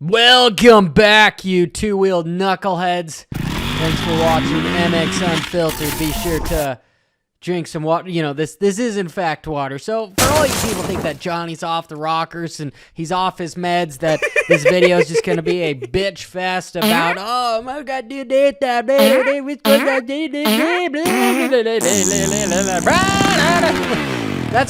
Welcome back, you two-wheeled knuckleheads. Thanks for watching MX Unfiltered. Be sure to drink some water. You know, this is in fact water. So for all you people think that Johnny's off the rockers and he's off his meds, that this video is just going to be a bitch fest about, oh, my God, dude, that's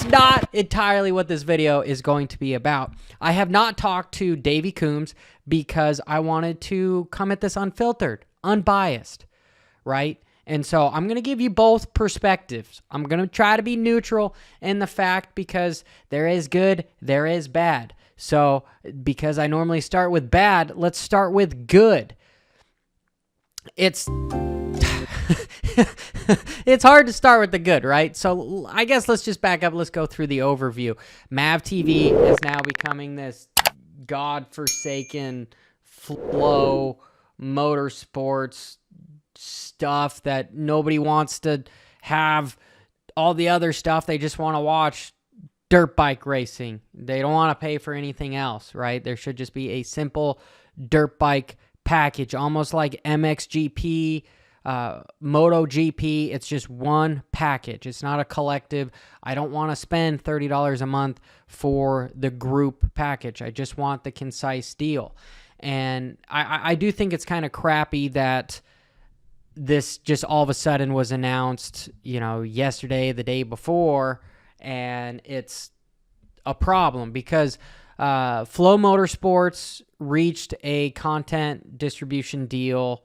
not entirely what this video is going to be about. I have not talked to Davey Coombs because I wanted to come at this unfiltered, unbiased, right? And so I'm going to give you both perspectives. I'm going to try to be neutral in the fact because there is good, there is bad. So because I normally start with bad, let's start with good. It's hard to start with the good, right? So I guess let's just back up. Let's go through the overview. Mav TV is now becoming this godforsaken flow motorsports stuff that nobody wants to have. All the other stuff, they just want to watch dirt bike racing. They don't want to pay for anything else, right? There should just be a simple dirt bike package, almost like MXGP, MotoGP. It's just one package. It's not a collective. I don't want to spend $30 a month for the group package. I just want the concise deal. And I do think it's kind of crappy that this just all of a sudden was announced, you know, yesterday, the day before, and it's a problem because Flow Motorsports reached a content distribution deal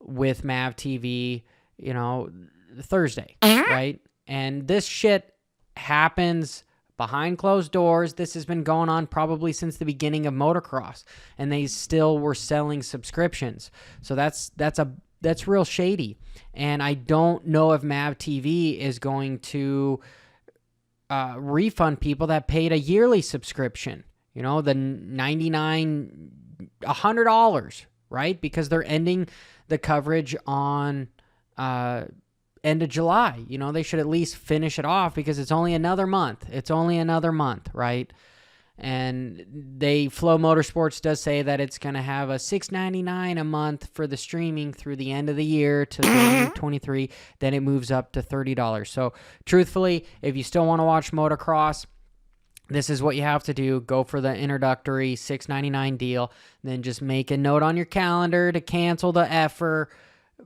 with Mav TV, you know, Thursday, right? And this shit happens behind closed doors. This has been going on probably since the beginning of motocross, and they still were selling subscriptions. So that's real shady. And I don't know if Mav TV is going to refund people that paid a yearly subscription. You know, the $99, $100, right? Because they're ending the coverage on end of July. You know, they should at least finish it off because it's only another month. It's only another month, right? And Flow Motorsports does say that it's going to have a $6.99 a month for the streaming through the end of the year to 2023. Then it moves up to $30. So truthfully, if you still want to watch motocross, this is what you have to do. Go for the introductory $6.99 deal. Then just make a note on your calendar to cancel the effer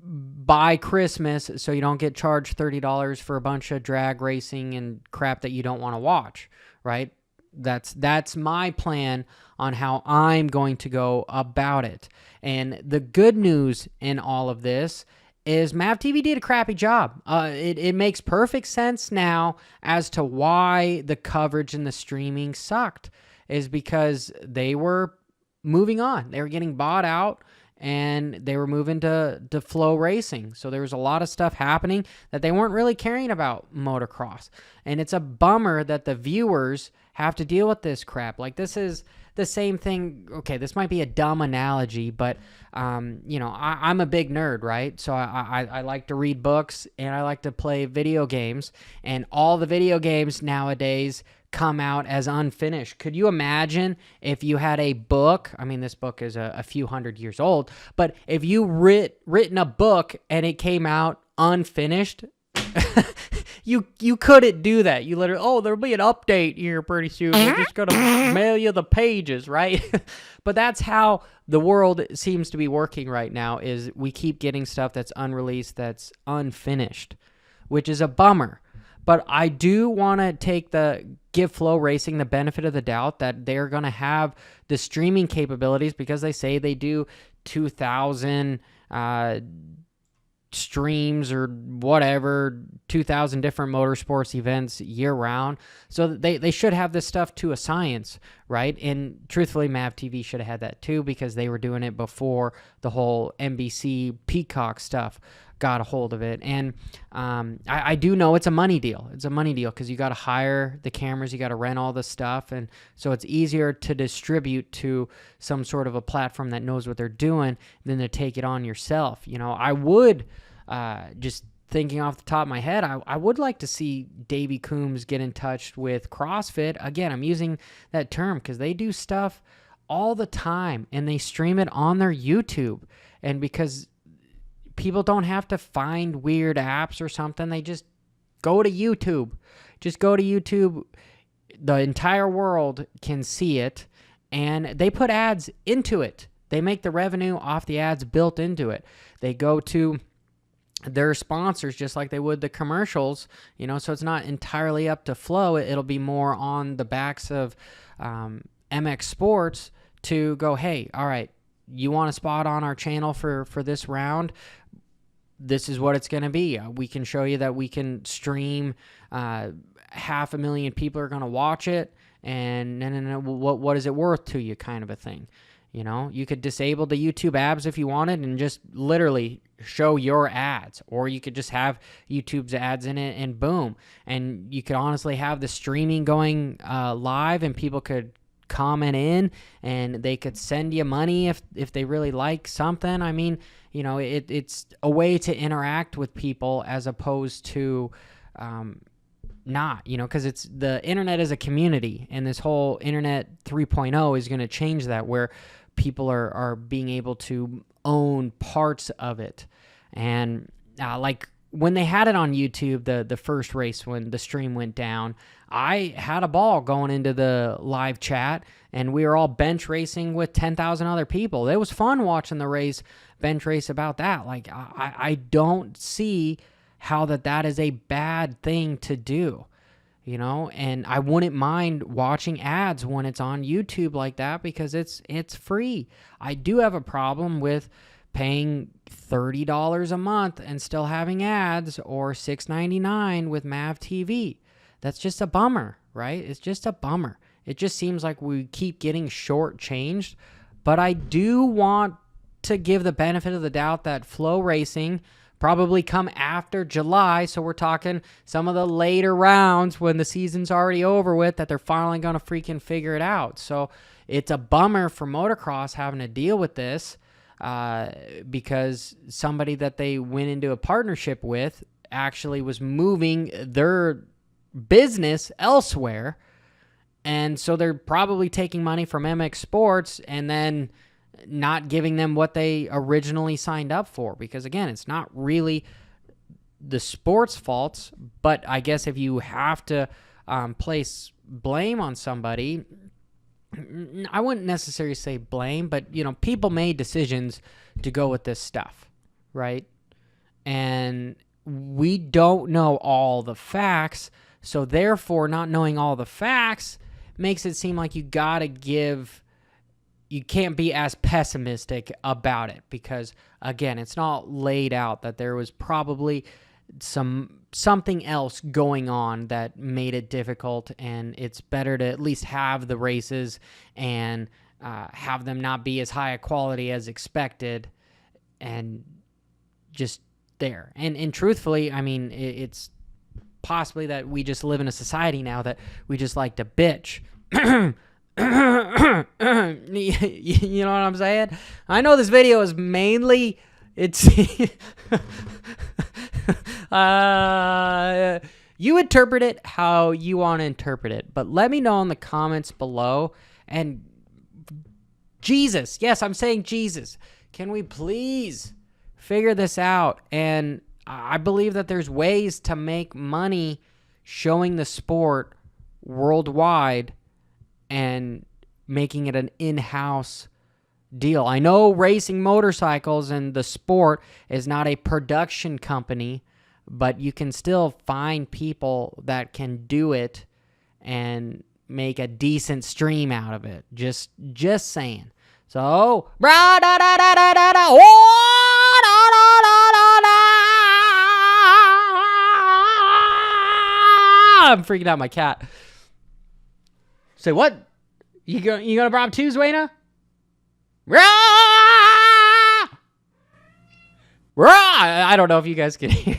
by Christmas so you don't get charged $30 for a bunch of drag racing and crap that you don't want to watch, right? That's my plan on how I'm going to go about it. And the good news in all of this is Mav TV did a crappy job. It makes perfect sense now as to why the coverage and the streaming sucked, is because they were moving on. They were getting bought out, and they were moving to Flow Racing. So there was a lot of stuff happening that they weren't really caring about motocross. And it's a bummer that the viewers have to deal with this crap. Like, this is the same thing. Okay, this might be a dumb analogy, but, you know, I'm a big nerd, right? So I like to read books, and I like to play video games. And all the video games nowadays come out as unfinished. Could you imagine if you had a book? I mean, this book is a few hundred years old, but if you written a book and it came out unfinished, you couldn't do that. You literally, there'll be an update here pretty soon. We're just gonna mail you the pages, right? But that's how the world seems to be working right now, is we keep getting stuff that's unreleased, that's unfinished, which is a bummer. But I do want to give Flow Racing the benefit of the doubt that they're going to have the streaming capabilities, because they say they do 2,000 streams or whatever, 2,000 different motorsports events year round. So they should have this stuff to a science, right? And truthfully, Mav TV should have had that too, because they were doing it before the whole NBC Peacock stuff got a hold of it. And I do know it's a money deal. It's a money deal because you got to hire the cameras, you got to rent all the stuff, and so it's easier to distribute to some sort of a platform that knows what they're doing than to take it on yourself. You know, I would just thinking off the top of my head, I would like to see Davey Coombs get in touch with CrossFit. Again, I'm using that term because they do stuff all the time, and they stream it on their YouTube. And because people don't have to find weird apps or something, they just go to YouTube. Just go to YouTube. The entire world can see it, and they put ads into it. They make the revenue off the ads built into it. They go to their sponsors just like they would the commercials, so it's not entirely up to Flow. It'll be more on the backs of MX Sports to go, hey, all right, you want a spot on our channel for this round? This is what it's going to be. We can show you that we can stream 500,000 people are going to watch it, and no, what is it worth to you, kind of a thing. You could disable the YouTube ads if you wanted and just literally show your ads, or you could just have YouTube's ads in it, and boom. And you could honestly have the streaming going live, and people could comment in, and they could send you money if they really like something. I mean, it's a way to interact with people as opposed to not, because it's the internet is a community, and this whole internet 3.0 is going to change that, where people are being able to own parts of it. And like when they had it on YouTube, the first race, when the stream went down, I had a ball going into the live chat, and we were all bench racing with 10,000 other people. It was fun watching the race, bench race about that. Like, I don't see how that is a bad thing to do. And I wouldn't mind watching ads when it's on YouTube like that, because it's free. I do have a problem with paying $30 a month and still having ads, or $6.99 with Mav TV. That's just a bummer, right? It's just a bummer. It just seems like we keep getting shortchanged. But I do want to give the benefit of the doubt that Flow Racing probably come after July, so we're talking some of the later rounds when the season's already over with, that they're finally going to freaking figure it out. So it's a bummer for motocross having to deal with this, because somebody that they went into a partnership with actually was moving their business elsewhere, and so they're probably taking money from MX Sports and then not giving them what they originally signed up for, because again, it's not really the sport's faults. But I guess if you have to place blame on somebody, I wouldn't necessarily say blame, but people made decisions to go with this stuff, right? And we don't know all the facts, so therefore not knowing all the facts makes it seem like you can't be as pessimistic about it, because again, it's not laid out that there was probably something else going on that made it difficult, and it's better to at least have the races and have them not be as high a quality as expected, and just there. And truthfully, I mean, it's possibly that we just live in a society now that we just like to bitch. You know what I'm saying? I know this video is mainly you interpret it how you want to interpret it, but let me know in the comments below. And Jesus, yes, I'm saying Jesus, can we please figure this out? And I believe that there's ways to make money showing the sport worldwide and making it an in-house deal. I know racing motorcycles and the sport is not a production company, but you can still find people that can do it and make a decent stream out of it. Just saying. So, I'm freaking out my cat. Say what? You gonna rob too, Zwayna? I don't know if you guys can hear.